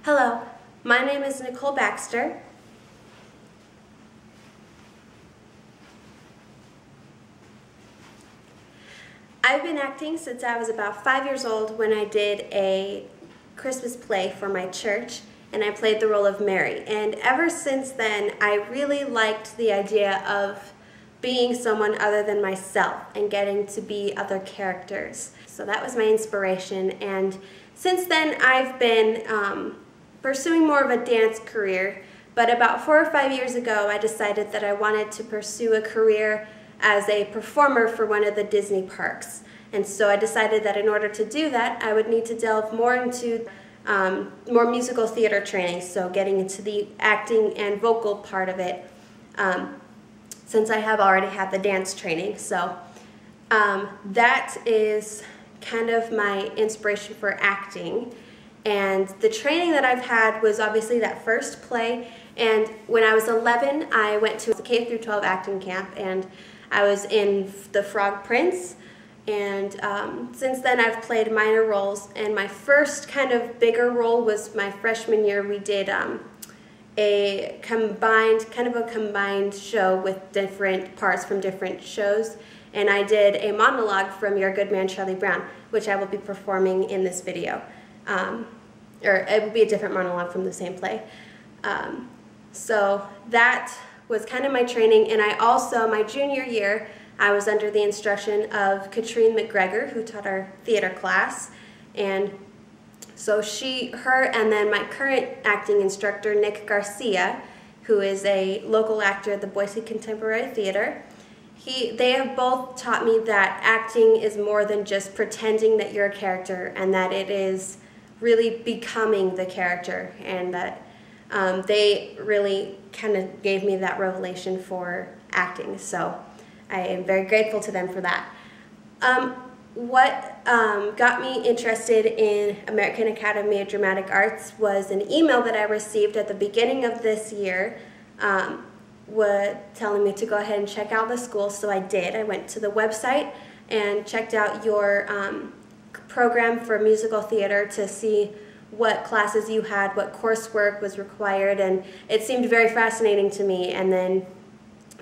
Hello, my name is Nicole Baxter. I've been acting since I was about 5 years old when I did a Christmas play for my church, and I played the role of Mary. And ever since then, I really liked the idea of being someone other than myself and getting to be other characters. So that was my inspiration, and since then I've been pursuing more of a dance career, but about 4 or 5 years ago I decided that I wanted to pursue a career as a performer for one of the Disney parks. And so I decided that in order to do that, I would need to delve more into more musical theater training, so getting into the acting and vocal part of it, since I have already had the dance training. So that is kind of my inspiration for acting. And the training that I've had was obviously that first play, and when I was 11 I went to a K through 12 acting camp, and I was in The Frog Prince, and since then I've played minor roles, and my first kind of bigger role was my freshman year. We did a combined show with different parts from different shows, and I did a monologue from Your Good Man Charlie Brown, which I will be performing in this video. Or it will be a different monologue from the same play. So that was kind of my training, and I also, my junior year, I was under the instruction of Katrine McGregor, who taught our theater class, and so her and then my current acting instructor, Nick Garcia, who is a local actor at the Boise Contemporary Theater, they have both taught me that acting is more than just pretending that you're a character, and that it is really becoming the character, and that they really kind of gave me that revelation for acting. So I am very grateful to them for that. What got me interested in American Academy of Dramatic Arts was an email that I received at the beginning of this year telling me to go ahead and check out the school, so I did. I went to the website and checked out your program for musical theater to see what classes you had, what coursework was required, and it seemed very fascinating to me. And then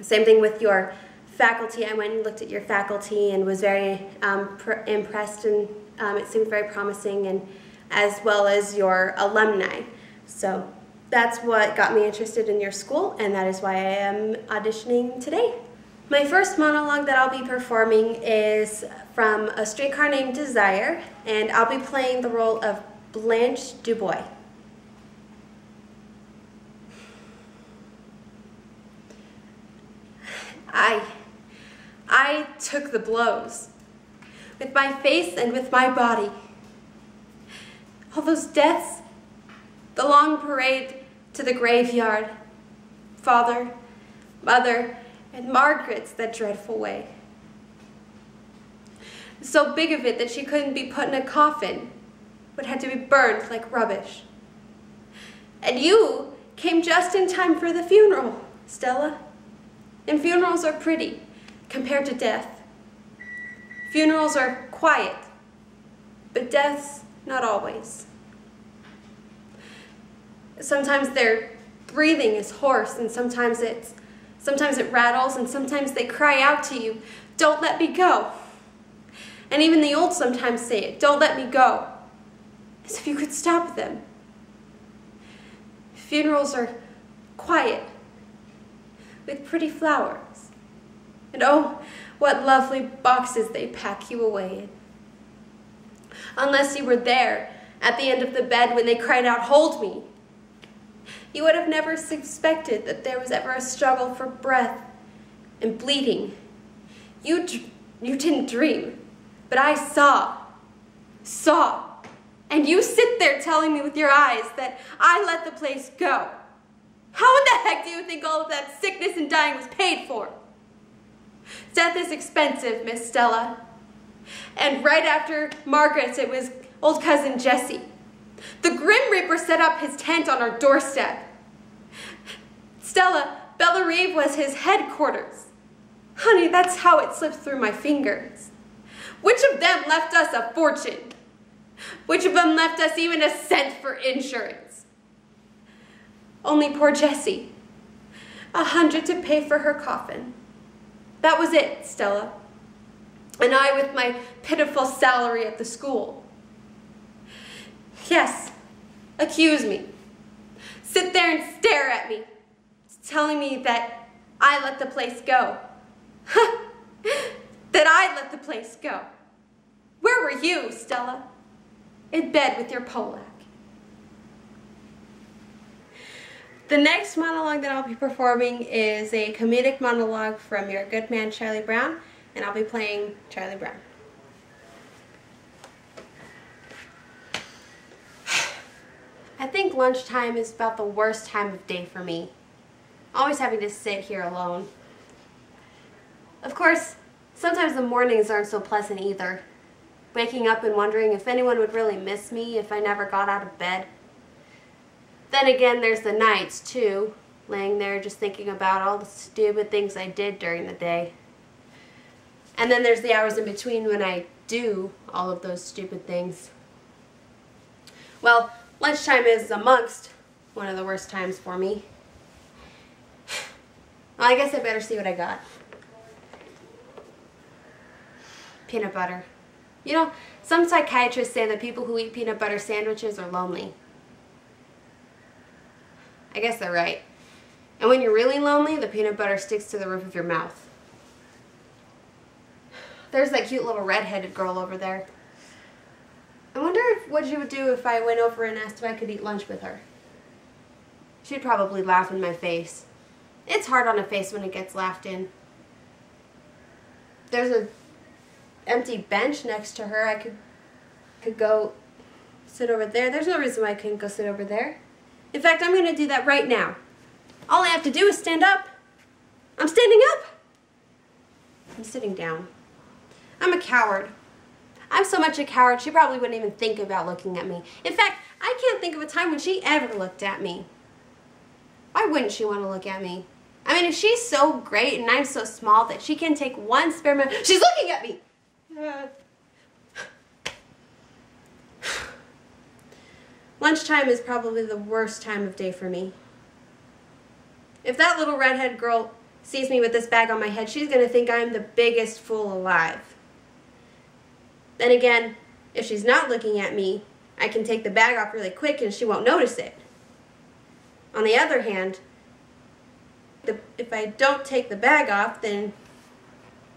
same thing with your faculty. I went and looked at your faculty and was very impressed, and it seemed very promising, and as well as your alumni. So that's what got me interested in your school, and that is why I am auditioning today. My first monologue that I'll be performing is from A Streetcar Named Desire, and I'll be playing the role of Blanche Dubois. I took the blows, with my face and with my body. All those deaths, the long parade to the graveyard, father, mother, and Margaret's that dreadful way. So big of it that she couldn't be put in a coffin, but had to be burned like rubbish. And you came just in time for the funeral, Stella. And funerals are pretty compared to death. Funerals are quiet, but death's not always. Sometimes their breathing is hoarse, and sometimes it rattles, and sometimes they cry out to you, "Don't let me go." And even the old sometimes say it, "Don't let me go," as if you could stop them. Funerals are quiet, with pretty flowers. And oh, what lovely boxes they pack you away in. Unless you were there at the end of the bed when they cried out, "Hold me," you would have never suspected that there was ever a struggle for breath and bleeding. You didn't dream, but I saw, and you sit there telling me with your eyes that I let the place go. How in the heck do you think all of that sickness and dying was paid for? Death is expensive, Miss Stella. And right after Margaret's, it was old cousin Jesse. The Grim Reaper set up his tent on our doorstep. Stella, Bellarive was his headquarters. Honey, that's how it slipped through my fingers. Which of them left us a fortune? Which of them left us even a cent for insurance? Only poor Jessie. 100 to pay for her coffin. That was it, Stella. And I with my pitiful salary at the school. Yes, accuse me. Sit there and stare at me, telling me that I let the place go. That I let the place go. Where were you, Stella? In bed with your Polak. The next monologue that I'll be performing is a comedic monologue from Your Good Man, Charlie Brown, and I'll be playing Charlie Brown. I think lunchtime is about the worst time of day for me. Always having to sit here alone. Of course, sometimes the mornings aren't so pleasant either. Waking up and wondering if anyone would really miss me if I never got out of bed. Then again, there's the nights, too, laying there just thinking about all the stupid things I did during the day. And then there's the hours in between when I do all of those stupid things. Well, lunchtime is amongst one of the worst times for me. Well, I guess I better see what I got. Peanut butter. You know, some psychiatrists say that people who eat peanut butter sandwiches are lonely. I guess they're right. And when you're really lonely, the peanut butter sticks to the roof of your mouth. There's that cute little red-headed girl over there. I wonder what she would do if I went over and asked if I could eat lunch with her. She'd probably laugh in my face. It's hard on a face when it gets laughed in. There's an empty bench next to her. I could go sit over there. There's no reason why I couldn't go sit over there. In fact, I'm going to do that right now. All I have to do is stand up. I'm standing up. I'm sitting down. I'm a coward. I'm so much a coward, she probably wouldn't even think about looking at me. In fact, I can't think of a time when she ever looked at me. Why wouldn't she want to look at me? I mean, if she's so great and I'm so small that she can take one spare minute, she's looking at me! Lunchtime is probably the worst time of day for me. If that little redhead girl sees me with this bag on my head, she's going to think I'm the biggest fool alive. Then again, if she's not looking at me, I can take the bag off really quick and she won't notice it. On the other hand, if I don't take the bag off, then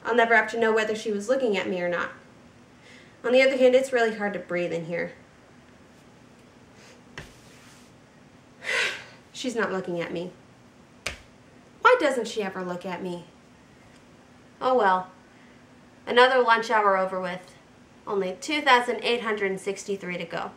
I'll never have to know whether she was looking at me or not. On the other hand, it's really hard to breathe in here. She's not looking at me. Why doesn't she ever look at me? Oh well. Another lunch hour over with. Only 2,863 to go.